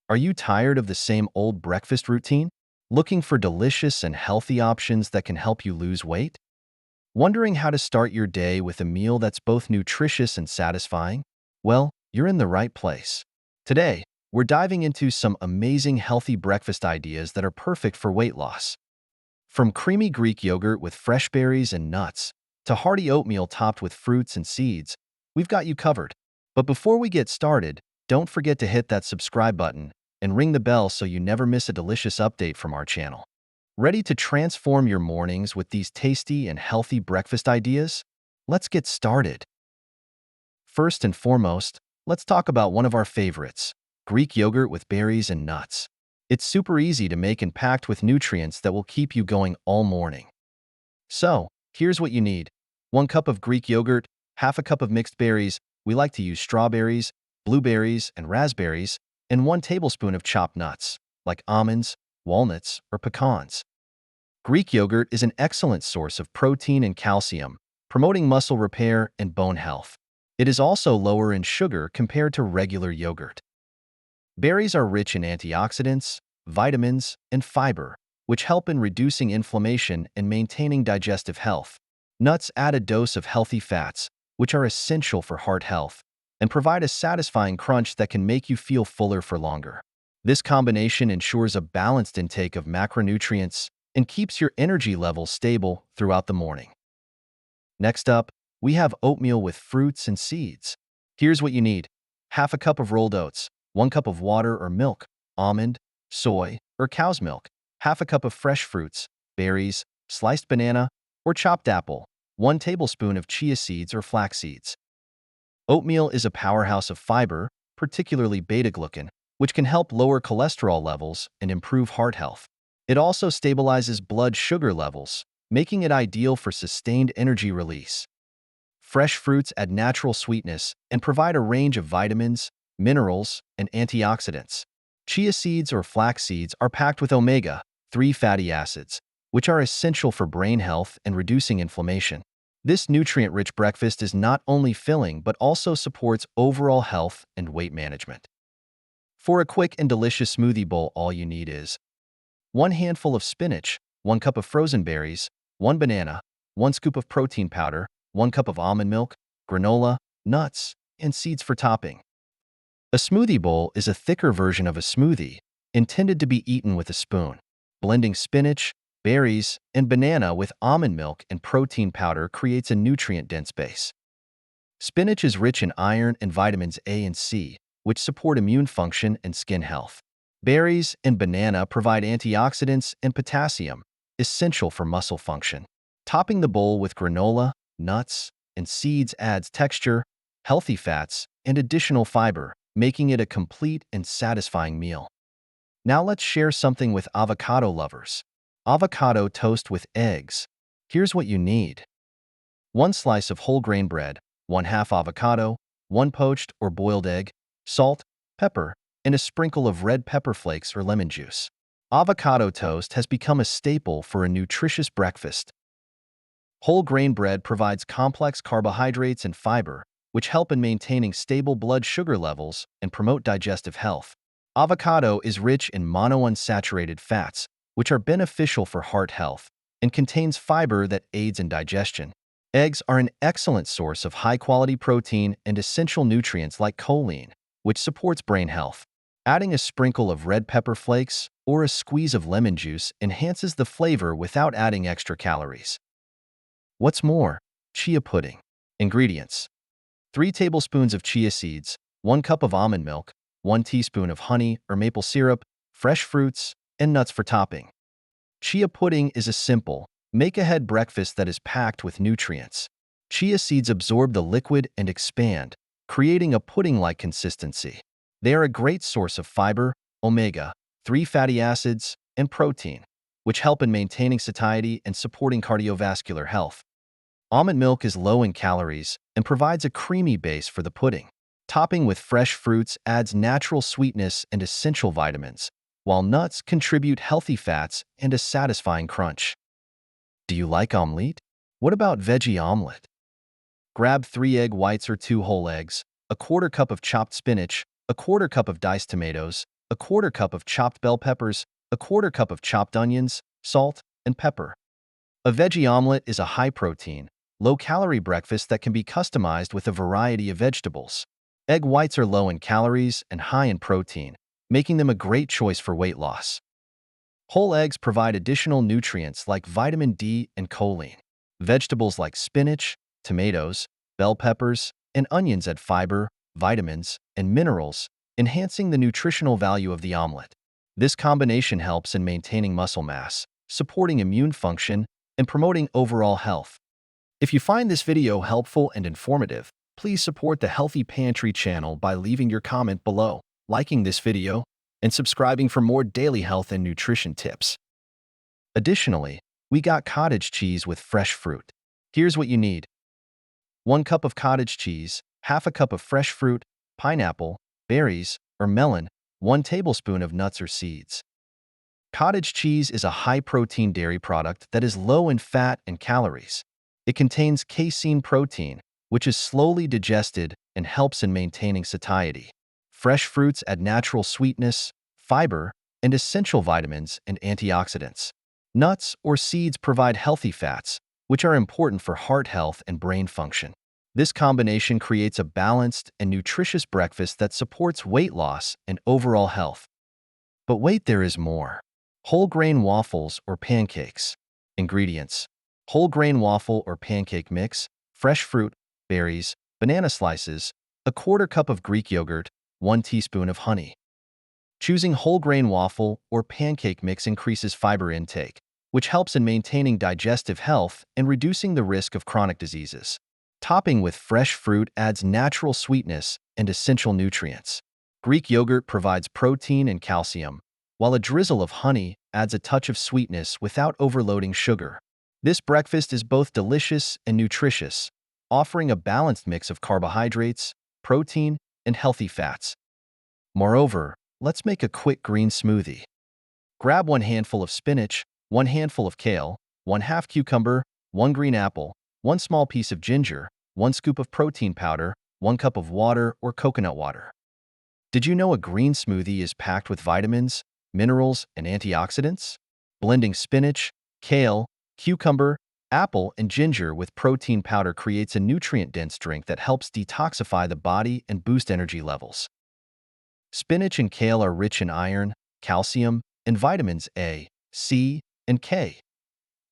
Are you tired of the same old breakfast routine? Looking for delicious and healthy options that can help you lose weight? Wondering how to start your day with a meal that's both nutritious and satisfying? Well, you're in the right place. Today, we're diving into some amazing healthy breakfast ideas that are perfect for weight loss. From creamy Greek yogurt with fresh berries and nuts, to hearty oatmeal topped with fruits and seeds, we've got you covered. But before we get started, don't forget to hit that subscribe button and ring the bell so you never miss a delicious update from our channel. Ready to transform your mornings with these tasty and healthy breakfast ideas? Let's get started. First and foremost, let's talk about one of our favorites, Greek yogurt with berries and nuts. It's super easy to make and packed with nutrients that will keep you going all morning. So, here's what you need. 1 cup of Greek yogurt, half a cup of mixed berries. We like to use strawberries, blueberries, and raspberries, and 1 tablespoon of chopped nuts, like almonds, walnuts, or pecans. Greek yogurt is an excellent source of protein and calcium, promoting muscle repair and bone health. It is also lower in sugar compared to regular yogurt. Berries are rich in antioxidants, vitamins, and fiber, which help in reducing inflammation and maintaining digestive health. Nuts add a dose of healthy fats, which are essential for heart health, and provide a satisfying crunch that can make you feel fuller for longer. This combination ensures a balanced intake of macronutrients and keeps your energy levels stable throughout the morning. Next up, we have oatmeal with fruits and seeds. Here's what you need. Half a cup of rolled oats, 1 cup of water or milk, almond, soy, or cow's milk, half a cup of fresh fruits, berries, sliced banana, or chopped apple, 1 tablespoon of chia seeds or flax seeds. Oatmeal is a powerhouse of fiber, particularly beta-glucan, which can help lower cholesterol levels and improve heart health. It also stabilizes blood sugar levels, making it ideal for sustained energy release. Fresh fruits add natural sweetness and provide a range of vitamins, minerals, and antioxidants. Chia seeds or flax seeds are packed with omega-3 fatty acids, which are essential for brain health and reducing inflammation. This nutrient-rich breakfast is not only filling but also supports overall health and weight management. For a quick and delicious smoothie bowl, all you need is 1 handful of spinach, 1 cup of frozen berries, 1 banana, 1 scoop of protein powder, 1 cup of almond milk, granola, nuts, and seeds for topping. A smoothie bowl is a thicker version of a smoothie, intended to be eaten with a spoon. Blending spinach, berries, and banana with almond milk and protein powder creates a nutrient-dense base. Spinach is rich in iron and vitamins A and C, which support immune function and skin health. Berries and banana provide antioxidants and potassium, essential for muscle function. Topping the bowl with granola, nuts, and seeds adds texture, healthy fats, and additional fiber, making it a complete and satisfying meal. Now let's share something with avocado lovers. Avocado toast with eggs. Here's what you need. 1 slice of whole grain bread, 1/2 avocado, 1 poached or boiled egg, salt, pepper, and a sprinkle of red pepper flakes or lemon juice. Avocado toast has become a staple for a nutritious breakfast. Whole grain bread provides complex carbohydrates and fiber, which help in maintaining stable blood sugar levels and promote digestive health. Avocado is rich in monounsaturated fats, which are beneficial for heart health, and contains fiber that aids in digestion. Eggs are an excellent source of high-quality protein and essential nutrients like choline, which supports brain health. Adding a sprinkle of red pepper flakes or a squeeze of lemon juice enhances the flavor without adding extra calories. What's more, chia pudding. Ingredients: 3 tablespoons of chia seeds, 1 cup of almond milk, 1 teaspoon of honey or maple syrup, fresh fruits, and nuts for topping. Chia pudding is a simple, make-ahead breakfast that is packed with nutrients. Chia seeds absorb the liquid and expand, creating a pudding-like consistency. They are a great source of fiber, omega-3 fatty acids, and protein, which help in maintaining satiety and supporting cardiovascular health. Almond milk is low in calories and provides a creamy base for the pudding. Topping with fresh fruits adds natural sweetness and essential vitamins, while nuts contribute healthy fats and a satisfying crunch. Do you like omelette? What about veggie omelette? Grab 3 egg whites or 2 whole eggs, a 1/4 cup of chopped spinach, a 1/4 cup of diced tomatoes, a quarter cup of chopped bell peppers, a quarter cup of chopped onions, salt, and pepper. A veggie omelet is a high-protein, low-calorie breakfast that can be customized with a variety of vegetables. Egg whites are low in calories and high in protein, making them a great choice for weight loss. Whole eggs provide additional nutrients like vitamin D and choline. Vegetables like spinach, tomatoes, bell peppers, and onions add fiber, vitamins, and minerals, enhancing the nutritional value of the omelet. This combination helps in maintaining muscle mass, supporting immune function, and promoting overall health. If you find this video helpful and informative, please support the Healthy Pantry channel by leaving your comment below, liking this video, and subscribing for more daily health and nutrition tips. Additionally, we got cottage cheese with fresh fruit. Here's what you need. 1 cup of cottage cheese, half a cup of fresh fruit, pineapple, berries, or melon, 1 tablespoon of nuts or seeds. Cottage cheese is a high-protein dairy product that is low in fat and calories. It contains casein protein, which is slowly digested and helps in maintaining satiety. Fresh fruits add natural sweetness, fiber, and essential vitamins and antioxidants. Nuts or seeds provide healthy fats, which are important for heart health and brain function. This combination creates a balanced and nutritious breakfast that supports weight loss and overall health. But wait, there is more. Whole grain waffles or pancakes. Ingredients: whole grain waffle or pancake mix, fresh fruit, berries, banana slices, a quarter cup of Greek yogurt, 1 teaspoon of honey. Choosing whole grain waffle or pancake mix increases fiber intake, which helps in maintaining digestive health and reducing the risk of chronic diseases. Topping with fresh fruit adds natural sweetness and essential nutrients. Greek yogurt provides protein and calcium, while a drizzle of honey adds a touch of sweetness without overloading sugar. This breakfast is both delicious and nutritious, offering a balanced mix of carbohydrates, protein, and healthy fats. Moreover, let's make a quick green smoothie. Grab 1 handful of spinach, 1 handful of kale, 1/2 cucumber, 1 green apple, 1 small piece of ginger, 1 scoop of protein powder, 1 cup of water or coconut water. Did you know a green smoothie is packed with vitamins, minerals, and antioxidants? Blending spinach, kale, cucumber, apple, and ginger with protein powder creates a nutrient-dense drink that helps detoxify the body and boost energy levels. Spinach and kale are rich in iron, calcium, and vitamins A, C, and K.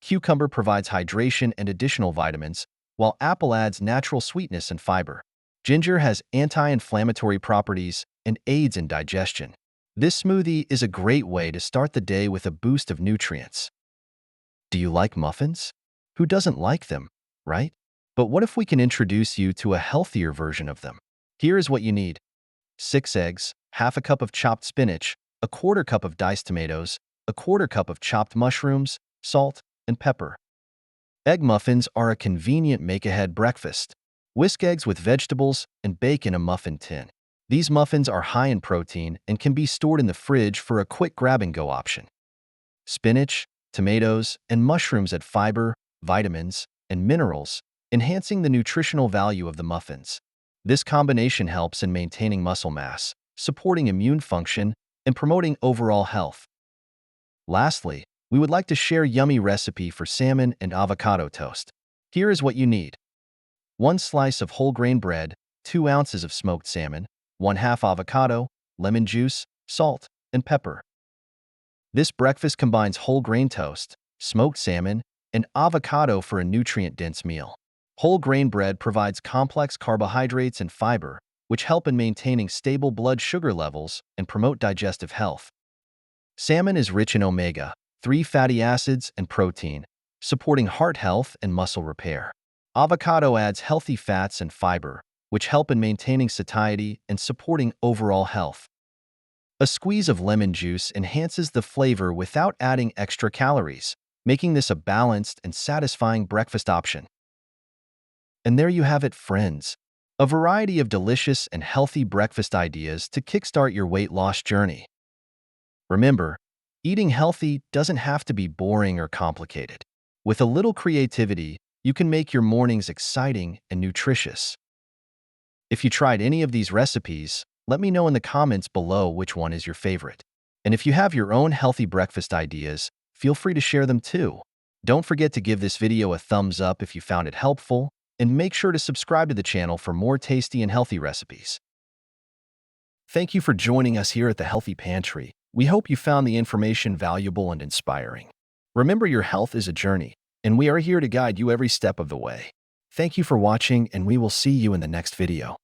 Cucumber provides hydration and additional vitamins, while apple adds natural sweetness and fiber. Ginger has anti-inflammatory properties and aids in digestion. This smoothie is a great way to start the day with a boost of nutrients. Do you like muffins? Who doesn't like them, right? But what if we can introduce you to a healthier version of them? Here is what you need. 6 eggs, half a cup of chopped spinach, a quarter cup of diced tomatoes, a quarter cup of chopped mushrooms, salt, and pepper. Egg muffins are a convenient make-ahead breakfast. Whisk eggs with vegetables and bake in a muffin tin. These muffins are high in protein and can be stored in the fridge for a quick grab-and-go option. Spinach, tomatoes, and mushrooms add fiber, vitamins, and minerals, enhancing the nutritional value of the muffins. This combination helps in maintaining muscle mass, supporting immune function, and promoting overall health. Lastly, we would like to share a yummy recipe for salmon and avocado toast. Here is what you need. 1 slice of whole grain bread, 2 ounces of smoked salmon, 1/2 avocado, lemon juice, salt, and pepper. This breakfast combines whole grain toast, smoked salmon, and avocado for a nutrient-dense meal. Whole grain bread provides complex carbohydrates and fiber, which help in maintaining stable blood sugar levels and promote digestive health. Salmon is rich in omega-3 fatty acids and protein, supporting heart health and muscle repair. Avocado adds healthy fats and fiber, which help in maintaining satiety and supporting overall health. A squeeze of lemon juice enhances the flavor without adding extra calories, making this a balanced and satisfying breakfast option. And there you have it, friends. A variety of delicious and healthy breakfast ideas to kickstart your weight loss journey. Remember, eating healthy doesn't have to be boring or complicated. With a little creativity, you can make your mornings exciting and nutritious. If you tried any of these recipes, Let me know in the comments below which one is your favorite. And if you have your own healthy breakfast ideas, feel free to share them too. Don't forget to give this video a thumbs up if you found it helpful, and make sure to subscribe to the channel for more tasty and healthy recipes. Thank you for joining us here at the Healthy Pantry. We hope you found the information valuable and inspiring. Remember, your health is a journey, and we are here to guide you every step of the way. Thank you for watching, and we will see you in the next video.